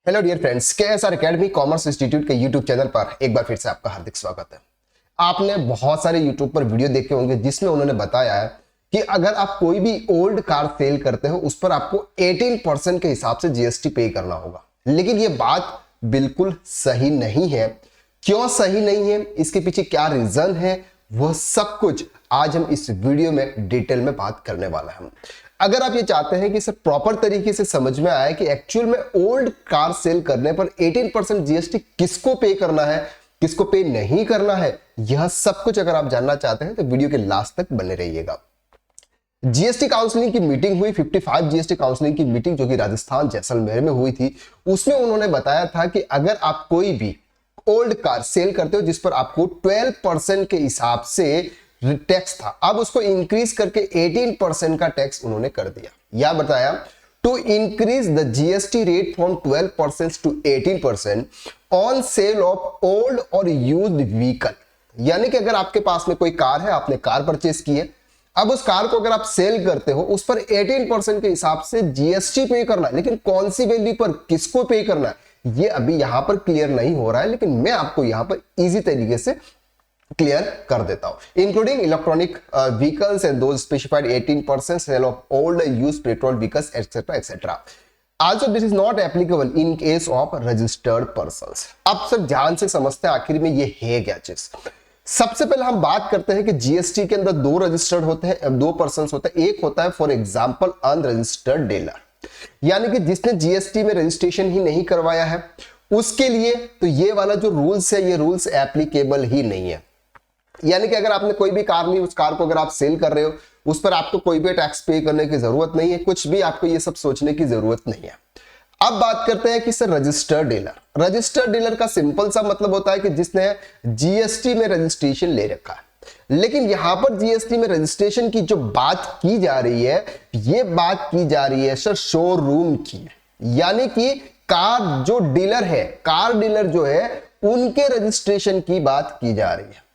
Hello dear friends, KSR academy commerce institute के YouTube channel पर एक बार फिर से आपका हार्दिक स्वागत है। आपने बहुत सारे यूट्यूब पर वीडियो देखे होंगे जिसमें उन्होंने बताया है कि अगर आप कोई भी ओल्ड कार सेल करते हो उस पर आपको 18% के हिसाब से जीएसटी पे करना होगा। लेकिन ये बात बिल्कुल सही नहीं है। क्यों सही नहीं है, इसके पीछे क्या रीजन है, वह सब कुछ आज हम इस वीडियो में डिटेल में बात करने वाला है। अगर आप ये चाहते हैं कि सर प्रॉपर तरीके से समझ में आए कि एक्चुअल में ओल्ड कार सेल करने पर 18% जीएसटी किसको पे करना है, किसको पे नहीं करना है, यह सब कुछ अगर आप जानना चाहते हैं तो वीडियो के लास्ट तक बने रहिएगा। जीएसटी काउंसलिंग की मीटिंग हुई, 55 जीएसटी काउंसलिंग की मीटिंग जो कि राजस्थान जैसलमेर में हुई थी, उसमें उन्होंने बताया था कि अगर आप कोई भी ओल्ड कार सेल करते हो जिस पर आपको 12% के हिसाब से टैक्स था, अब उसको इंक्रीज करके 18% का टैक्स उन्होंने कर दिया। या बताया to increase the GST rate from 12% to 18% on sale of old और यूज्ड व्हीकल। यानी कि अगर आपके पास में कोई कार है, आपने कार परचेस की है, अब उस कार को अगर आप सेल करते हो उस पर 18% के हिसाब से जीएसटी पे करना है। लेकिन कौन सी वैल्यू पर किसको पे करना है ये अभी यहां पर क्लियर नहीं हो रहा है, लेकिन मैं आपको यहां पर इजी तरीके से क्लियर कर देता हूं। Including electronic vehicles and those specified 18% sale of old used petrol vehicles etcetera etcetera. Also this is not applicable in case of registered persons. अब सब ध्यान से समझते हैं आखिर में ये है क्या चीज। सबसे पहले हम बात करते हैं कि जीएसटी के अंदर दो रजिस्टर्ड होते हैं, दो पर्संस होते हैं। एक होता है फॉर एग्जांपल अनरजिस्टर्ड डीलर, यानी कि जिसने जीएसटी में रजिस्ट्रेशन ही नहीं करवाया है, उसके लिए तो ये वाला जो रूल्स है ये रूल्स एप्लीकेबल ही नहीं है। यानी कि अगर आपने कोई भी कार ली, उस कार को अगर आप सेल कर रहे हो उस पर आपको कोई भी टैक्स पे करने की जरूरत नहीं है, कुछ भी आपको ये सब सोचने की जरूरत नहीं है। अब बात करते हैं कि sir registered dealer. Registered dealer का सिंपल सा मतलब होता है कि जिसने जीएसटी में रजिस्ट्रेशन ले रखा है। लेकिन यहां पर जीएसटी में रजिस्ट्रेशन की जो बात की जा रही है, ये बात की जा रही है सर शोरूम की, यानी कि कार जो डीलर है, कार डीलर जो है उनके रजिस्ट्रेशन की बात की जा रही है।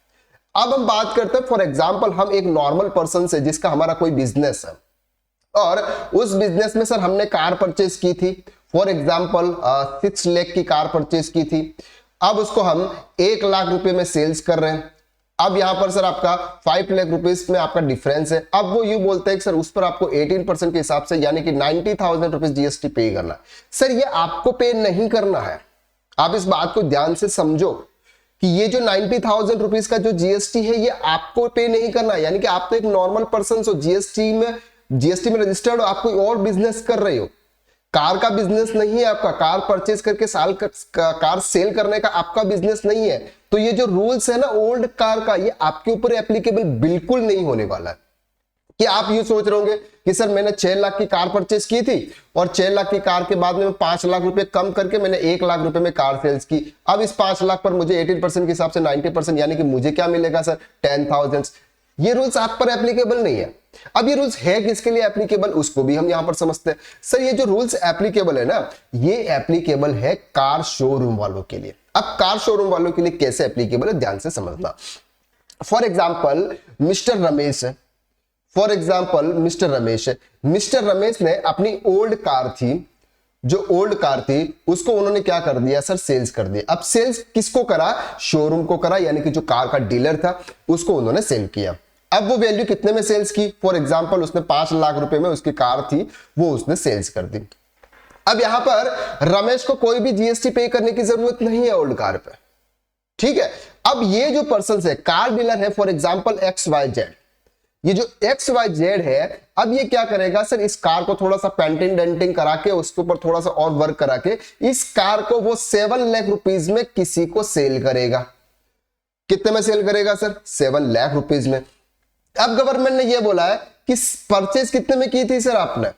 अब हम बात करते हैं फॉर एग्जांपल हम एक नॉर्मल पर्सन से जिसका हमारा कोई बिजनेस है और उस बिजनेस में सर हमने कार परचेस की थी, फॉर एग्जांपल 6 लाख की कार परचेस की थी। अब उसको हम 1 लाख रुपए में सेल्स कर रहे हैं। अब यहां पर सर आपका 5 लाख रुपीस में आपका डिफरेंस है। अब वो यूं बोलते हैं कि सर उस पर आपको 18% के हिसाब से यानी कि 90,000 रुपीज जीएसटी पे करना है। सर ये आपको पे नहीं करना है। आप इस बात को ध्यान से समझो कि ये जो 90,000 रुपीज का जो जीएसटी है ये आपको पे नहीं करना है। यानी कि आप तो एक नॉर्मल पर्सन हो, जीएसटी में रजिस्टर्ड हो, आप कोई और बिजनेस कर रहे हो, कार का बिजनेस नहीं है आपका, कार परचेज करके कार सेल करने का आपका बिजनेस नहीं है। तो ये जो रूल्स है ना ओल्ड कार का, ये आपके ऊपर एप्लीकेबल बिल्कुल नहीं होने वाला है। कि आप यूं सोच रहे होंगे कि सर मैंने 6 लाख की कार परचेस की थी और 6 लाख की कार के बाद में 5 लाख रुपए कम करके मैंने 1 लाख रुपए में कार सेल्स की। अब इस 5 लाख पर मुझे 18% के हिसाब से 90%, यानी कि मुझे क्या मिलेगा सर 10,000। ये रूल्स आप पर एप्लीकेबल नहीं है। अब ये रूल्स है किसके लिए एप्लीकेबल, उसको भी हम यहां पर समझते हैं। सर ये जो रूल्स एप्लीकेबल है ना, ये एप्लीकेबल है कार शोरूम वालों के लिए। अब कार शोरूम वालों के लिए कैसे एप्लीकेबल है ध्यान से समझना। फॉर एग्जाम्पल मिस्टर रमेश है, मिस्टर रमेश ने अपनी ओल्ड कार थी, जो ओल्ड कार थी उसको उन्होंने क्या कर दिया सर सेल्स कर दिया। अब सेल्स किसको करा, शोरूम को करा, यानी कि जो कार का डीलर था उसको उन्होंने सेल किया। अब वो वैल्यू कितने में सेल्स की, फॉर एग्जांपल उसने 5 लाख रुपए में उसकी कार थी वो उसने सेल्स कर दी। अब यहां पर रमेश को कोई भी जीएसटी पे करने की जरूरत नहीं है ओल्ड कार पे, ठीक है। अब ये जो पर्सन है कार डीलर है, फॉर एग्जांपल XYZ, ये जो XYZ है, अब ये क्या करेगा सर इस कार को थोड़ा सा पेंटिंग डेंटिंग करा के उसके ऊपर थोड़ा सा और वर्क करा के इस कार को वो 7 लाख रुपीज में किसी को सेल करेगा। कितने में सेल करेगा सर 7 लाख रुपीज में। अब गवर्नमेंट ने ये बोला है कि परचेज कितने में की थी सर आपने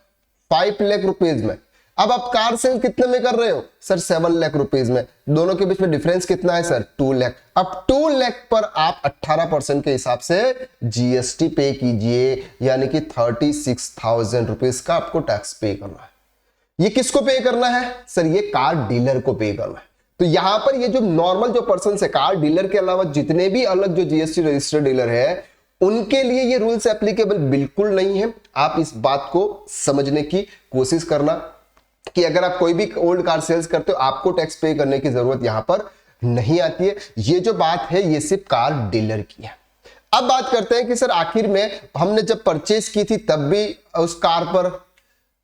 5 लाख रुपीज में। अब आप कार सेल कितने में कर रहे हो सर 7 लाख रुपीज में। दोनों के बीच में डिफरेंस कितना है सर 2 लाख। अब 2 लाख पर आप 18% के हिसाब से जीएसटी पे कीजिए, यानी कि 36,000 रुपीज का आपको टैक्स पे करना है। ये किसको पे करना है सर, ये कार डीलर को पे करना है। तो यहां पर ये जो नॉर्मल जो पर्सन है कार डीलर के अलावा जितने भी अलग जो जीएसटी रजिस्टर्ड डीलर है उनके लिए ये रूल्स एप्लीकेबल बिल्कुल नहीं है। आप इस बात को समझने की कोशिश करना। कि अगर आप कोई भी ओल्ड कार सेल्स करते हो आपको टैक्स पे करने की जरूरत यहां पर नहीं आती है। ये जो बात है ये सिर्फ कार डीलर की है। अब बात करते हैं कि सर आखिर में हमने जब परचेज की थी तब भी उस कार पर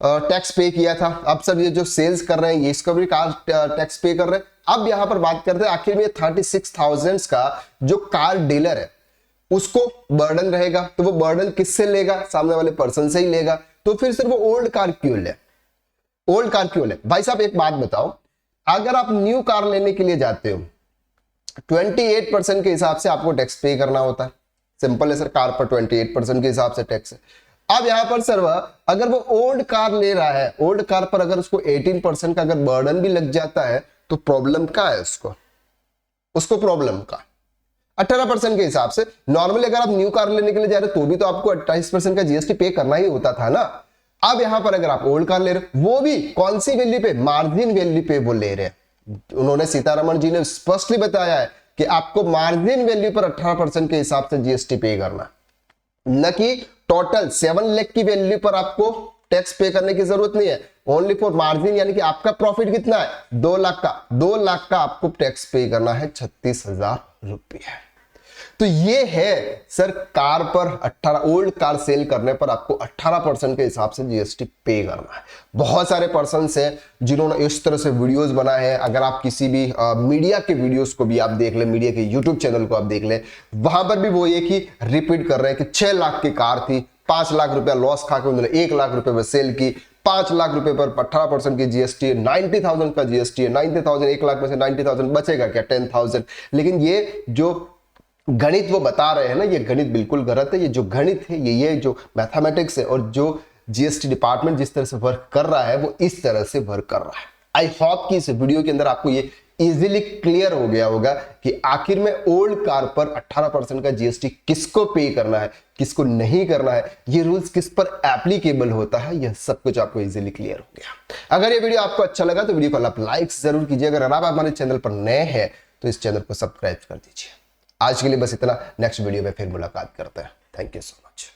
टैक्स पे किया था, अब सर ये जो सेल्स कर रहे हैं ये इसका भी कार टैक्स पे कर रहे हैं। अब यहां पर बात करते हैं आखिर में 36,000 का जो कार डीलर है उसको बर्डन रहेगा, तो वो बर्डन किससे लेगा? सामने वाले पर्सन से ही लेगा। तो फिर सर वो ओल्ड कार क्यों ले? ओल्ड कार क्यों ले? भाई साहब एक बात बताओ, अगर आप न्यू कार लेने के लिए जाते हो 28% के हिसाब से आपको टैक्स पे करना होता है। सिंपल है सर, कार पर 28% के हिसाब से टैक्स है। अब यहां पर सर अगर वो ओल्ड कार ले रहा है, ओल्ड कार पर अगर उसको 18% का अगर बर्डन भी लग जाता है तो प्रॉब्लम क्या है? उसको प्रॉब्लम का 18% के हिसाब से। नॉर्मली अगर आप न्यू कार लेने के लिए जा रहे हो तो भी तो आपको 28% का जीएसटी पे करना ही होता था ना। अब यहां पर अगर आप ओल्ड कार ले रहे हो, वो भी कौन सी वैल्यू पे? मार्जिन वैल्यू पे वो ले रहे हैं। उन्होंने सीतारमण जी ने स्पष्टली बताया है कि आपको मार्जिन वैल्यू पर 18% के हिसाब से जीएसटी पे करना, न कि टोटल 7 लाख की वैल्यू पर आपको टैक्स पे करने की जरूरत नहीं है। ओनली फॉर मार्जिन, यानी कि आपका प्रॉफिट कितना है? 2 लाख का, 2 लाख का आपको टैक्स पे करना है 36,000 रुपया। तो ये है सर कार पर 18 ओल्ड कार सेल करने पर आपको 18% के हिसाब से जीएसटी पे करना है। बहुत सारे पर्सन हैं जिन्होंने इस तरह से वीडियोस बनाए हैं। अगर आप किसी भी मीडिया के वीडियोस को भी आप देख ले, मीडिया के यूट्यूब चैनल को आप देख ले, वहां पर भी वो एक ही रिपीट कर रहे हैं कि 6 लाख की कार थी, 5 लाख रुपया लॉस खा के उन्होंने 1 लाख रुपए में सेल की, 5 लाख रुपए पर 18% की जीएसटी है, 90,000 का जीएसटी है, 90,000 1 लाख में से 90,000 बचेगा क्या? 10,000। लेकिन ये जो गणित वो बता रहे हैं ना, ये गणित बिल्कुल गलत है। ये जो गणित है, ये जो मैथमेटिक्स है और जो जीएसटी डिपार्टमेंट जिस तरह से वर्क कर रहा है वो इस तरह से वर्क कर रहा है। आई होप कि इस वीडियो के अंदर आपको ये इजीली क्लियर हो गया होगा कि आखिर में ओल्ड कार पर 18% का जीएसटी किसको पे करना है, किसको नहीं करना है, ये रूल्स किस पर एप्लीकेबल होता है, यह सब कुछ आपको इजीली क्लियर हो गया। अगर ये वीडियो आपको अच्छा लगा तो वीडियो को आप लाइक जरूर कीजिए। अगर आप हमारे चैनल पर नए हैं तो इस चैनल को सब्सक्राइब कर दीजिए। आज के लिए बस इतना, नेक्स्ट वीडियो में फिर मुलाकात करते हैं। Thank you so much.